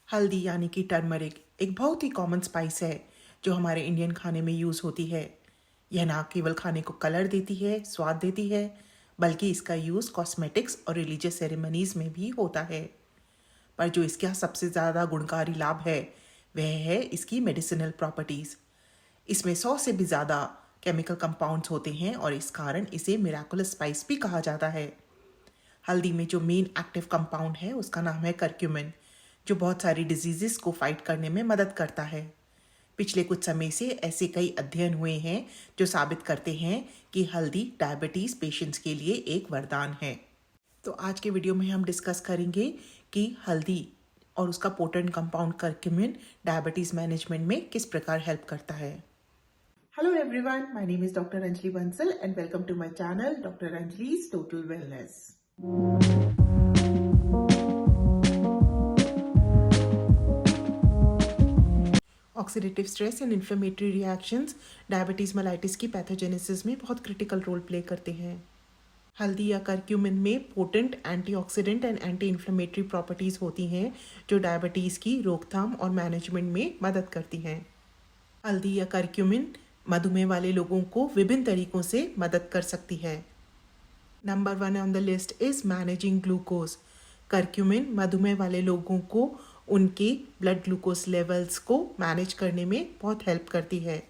हल्दी यानी कि टर्मरिक एक बहुत ही कॉमन स्पाइस है जो हमारे इंडियन खाने में यूज़ होती है। यह ना केवल खाने को कलर देती है, स्वाद देती है, बल्कि इसका यूज़ कॉस्मेटिक्स और रिलीजियस सेरेमनीज में भी होता है। पर जो इसका सबसे ज़्यादा गुणकारी लाभ है वह है इसकी मेडिसिनल प्रॉपर्टीज़। इसमें 100 से भी ज़्यादा केमिकल कंपाउंड्स होते हैं और इस कारण इसे मिराकुलस स्पाइस भी कहा जाता है। हल्दी में जो मेन एक्टिव कंपाउंड है उसका नाम है करक्यूमिन, जो बहुत सारी डिजीजेस को फाइट करने में मदद करता है। पिछले कुछ समय से ऐसे कई अध्ययन हुए हैं जो साबित करते हैं कि हल्दी डायबिटीज़ पेशेंट्स के लिए एक वरदान है। तो आज के वीडियो में हम डिस्कस करेंगे कि हल्दी और उसका potent compound curcumin diabetes management में किस प्रकार हेल्प करता है। Hello everyone, my name is doctor Anjali Bansal and welcome to my channel doctor Anjali's total wellness. Oxidative stress and inflammatory reactions diabetes mellitus की पैथोजेनेसिस में बहुत क्रिटिकल रोल प्ले करते हैं। हल्दी या करक्यूमिन में potent antioxidant and anti inflammatory properties होती हैं जो डायबिटीज़ की रोकथाम और मैनेजमेंट में मदद करती हैं। हल्दी या करक्यूमिन मधुमेह वाले लोगों को विभिन्न तरीकों से मदद कर सकती है। Number 1 on the list is managing glucose. Curcumin मधुमेह वाले लोगों को उनके ब्लड ग्लूकोज लेवल्स को मैनेज करने में बहुत हेल्प करती है।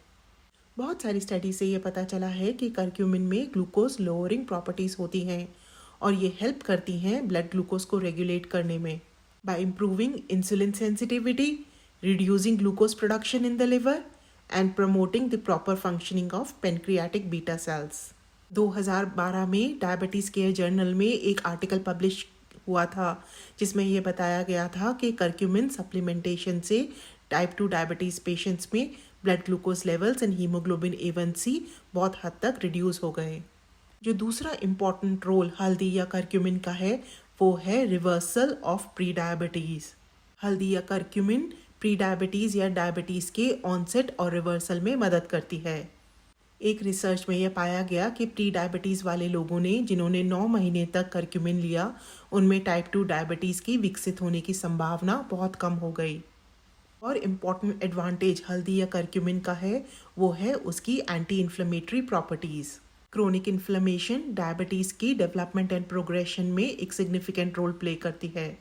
बहुत सारी स्टडी से ये पता चला है कि करक्यूमिन में ग्लूकोज लोअरिंग प्रॉपर्टीज़ होती हैं और ये हेल्प करती हैं ब्लड ग्लूकोज को रेगुलेट करने में bye improving insulin sensitivity, reducing glucose production in the liver and promoting the proper functioning of pancreatic beta cells. 2012 में डायबिटीज़ केयर जर्नल में एक आर्टिकल पब्लिश हुआ था जिसमें यह बताया गया था कि करक्यूमिन सप्लीमेंटेशन से टाइप 2 डायबिटीज़ पेशेंट्स में blood glucose levels and haemoglobin A1C बहुत हद तक रिड्यूस हो गए। जो दूसरा इम्पॉर्टेंट रोल हल्दी या करक्यूमिन का है वो है रिवर्सल ऑफ प्री डायबिटीज़। हल्दी या करक्यूमिन प्री डायबिटीज़ या डायबिटीज़ के ऑनसेट और रिवर्सल में मदद करती है। एक रिसर्च में यह पाया गया कि प्री डायबिटीज़ वाले लोगों ने जिन्होंने 9 महीने तक करक्यूमिन लिया उनमें टाइप 2 डायबिटीज़ की विकसित होने की संभावना बहुत कम हो गई। और इम्पॉर्टेंट एडवांटेज हल्दी या करक्यूमिन का है वो है उसकी anti inflammatory properties. Chronic inflammation diabetes की डेवलपमेंट एंड प्रोग्रेशन में एक सिग्निफिकेंट रोल प्ले करती है।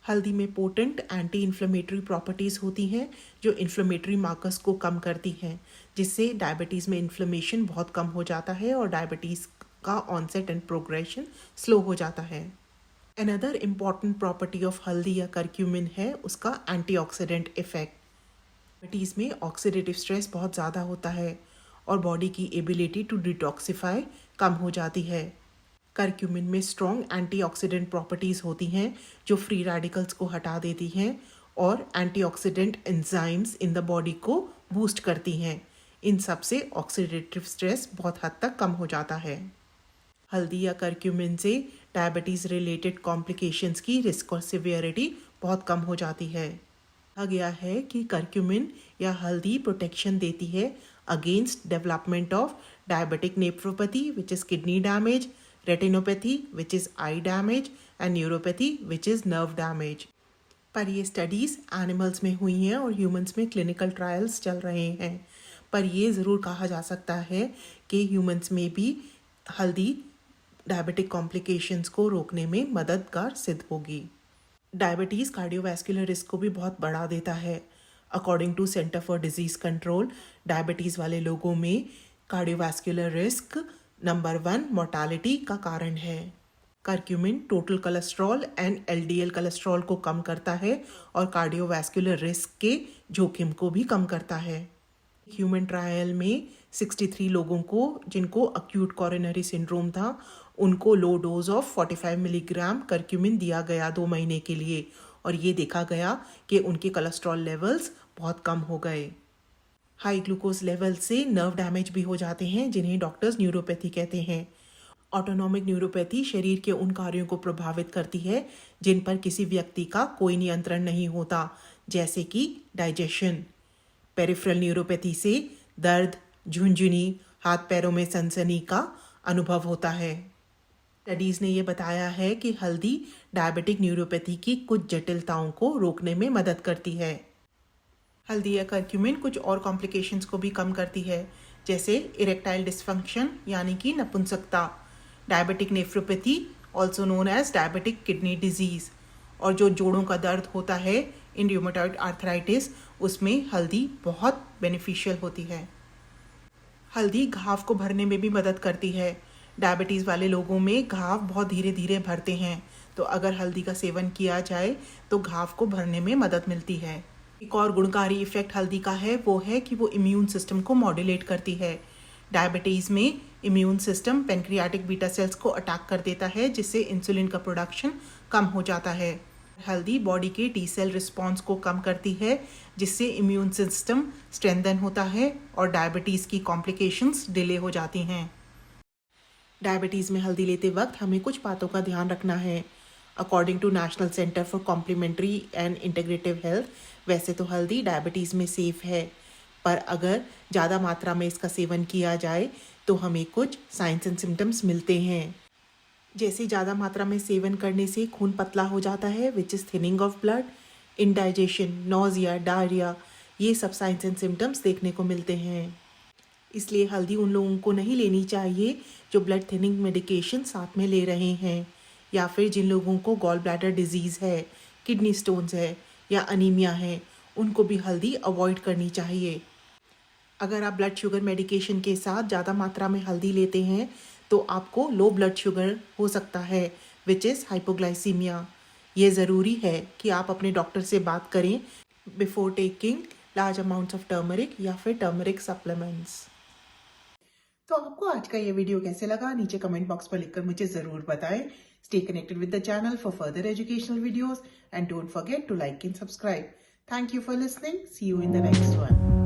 हल्दी में पोटेंट एंटी इन्फ्लेमेटरी प्रॉपर्टीज़ होती हैं जो इन्फ्लेमेटरी मार्कर्स को कम करती हैं, जिससे डायबिटीज़ में इन्फ्लेमेशन बहुत कम हो जाता है और डायबिटीज़ का ऑनसेट एंड प्रोग्रेशन स्लो हो जाता है। अनदर इम्पॉर्टेंट प्रॉपर्टी ऑफ हल्दी या करक्यूमिन है उसका एंटीऑक्सीडेंट इफेक्ट। डायबिटीज़ में ऑक्सीडेटिव स्ट्रेस बहुत ज़्यादा होता है और बॉडी की एबिलिटी टू डिटॉक्सिफाई कम हो जाती है। करक्यूमिन में स्ट्रॉन्ग एंटीऑक्सीडेंट प्रॉपर्टीज़ होती हैं जो फ्री रेडिकल्स को हटा देती हैं और antioxidant enzymes in the body को बूस्ट करती हैं। इन सब से ऑक्सीडेटिव स्ट्रेस बहुत हद तक कम हो जाता है। हल्दी या करक्यूमिन से डायबिटीज़ रिलेटेड कॉम्प्लिकेशंस की रिस्क और सिवियरिटी बहुत कम हो जाती है। कहा गया है कि करक्यूमिन या हल्दी प्रोटेक्शन देती है against development of diabetic nephropathy which is kidney damage, retinopathy which is I damage and neuropathy which is nerve damage. पर ये स्टडीज़ एनिमल्स में हुई हैं और ह्यूमंस में क्लिनिकल ट्रायल्स चल रहे हैं, पर ये ज़रूर कहा जा सकता है कि ह्यूमंस में भी हल्दी डायबिटिक कॉम्प्लिकेशंस को रोकने में मददगार सिद्ध होगी। डायबिटीज़ कार्डियोवैस्कुलर रिस्क को भी बहुत बढ़ा देता है। According to Center for Disease Control, diabetes वाले लोगों में कार्डियोवैस्कुलर रिस्क नंबर 1 मोर्टालिटी का कारण है। Curcumin total cholesterol and LDL cholesterol को कम करता है और कार्डियोवैस्कुलर रिस्क के जोखिम को भी कम करता है। ह्यूमन ट्रायल में 63 लोगों को जिनको अक्यूट कोरोनरी सिंड्रोम था उनको low dose of 45 milligram curcumin दिया गया 2 महीने के लिए और ये देखा गया कि उनके कोलेस्ट्रॉल लेवल्स बहुत कम हो गए। हाई ग्लूकोज लेवल से नर्व डैमेज भी हो जाते हैं जिन्हें डॉक्टर्स न्यूरोपैथी कहते हैं। ऑटोनॉमिक न्यूरोपैथी शरीर के उन कार्यों को प्रभावित करती है जिन पर किसी व्यक्ति का कोई नियंत्रण नहीं होता, जैसे कि डाइजेशन। पेरिफेरल न्यूरोपैथी से दर्द, झुंझुनी, हाथ पैरों में सनसनी का अनुभव होता है। स्टडीज ने ये बताया है कि हल्दी डायबिटिक न्यूरोपैथी की कुछ जटिलताओं को रोकने में मदद करती है। हल्दी या करक्यूमिन कुछ और कॉम्प्लिकेशंस को भी कम करती है, जैसे इरेक्टाइल डिस्फंक्शन यानी कि नपुंसकता, diabetic nephropathy also known as diabetic kidney disease, और जो जोड़ों का दर्द होता है इन रूमेटॉइड आर्थराइटिस, उसमें हल्दी बहुत बेनिफिशियल होती है। हल्दी घाव को भरने में भी मदद करती है। डायबिटीज़ वाले लोगों में घाव बहुत धीरे धीरे भरते हैं, तो अगर हल्दी का सेवन किया जाए तो घाव को भरने में मदद मिलती है। एक और गुणकारी इफेक्ट हल्दी का है वो है कि वो इम्यून सिस्टम को मॉड्यूलेट करती है। डायबिटीज़ में immune system pancreatic beta cells को अटैक कर देता है, जिससे इंसुलिन का प्रोडक्शन कम हो जाता है। हल्दी बॉडी के टी सेल रिस्पॉन्स को कम करती है, जिससे इम्यून सिस्टम स्ट्रेंथन होता है और डायबिटीज़ की कॉम्प्लिकेशंस डिले हो जाती हैं। डायबिटीज़ में हल्दी लेते वक्त हमें कुछ बातों का ध्यान रखना है। According to National Center for Complementary and Integrative Health, वैसे तो हल्दी डायबिटीज़ में सेफ़ है, पर अगर ज़्यादा मात्रा में इसका सेवन किया जाए तो हमें कुछ साइंस एंड सिम्टम्स मिलते हैं। जैसे ज़्यादा मात्रा में सेवन करने से खून पतला हो जाता है, which is thinning of blood, indigestion, nausea, diarrhoea, ये सब साइंस एंड सिम्टम्स देखने को मिलते हैं। इसलिए हल्दी उन लोगों को नहीं लेनी चाहिए जो ब्लड थिनिंग मेडिकेशन साथ में ले रहे हैं, या फिर जिन लोगों को गॉल ब्लैडर डिजीज़ है, किडनी स्टोन्स है या अनीमिया है, उनको भी हल्दी अवॉइड करनी चाहिए। अगर आप ब्लड शुगर मेडिकेशन के साथ ज़्यादा मात्रा में हल्दी लेते हैं तो आपको लो ब्लड शुगर हो सकता है, विच इज़ हाइपोग्लाइसीमिया। ये ज़रूरी है कि आप अपने डॉक्टर से बात करें before taking large amounts of turmeric या फिर टर्मरिक सप्लीमेंट्स। तो आपको आज का ये वीडियो कैसे लगा, नीचे कमेंट बॉक्स पर लिखकर मुझे ज़रूर बताएं। Stay connected with the channel for further educational videos and don't forget to like and subscribe. Thank you for listening. See you in the next one.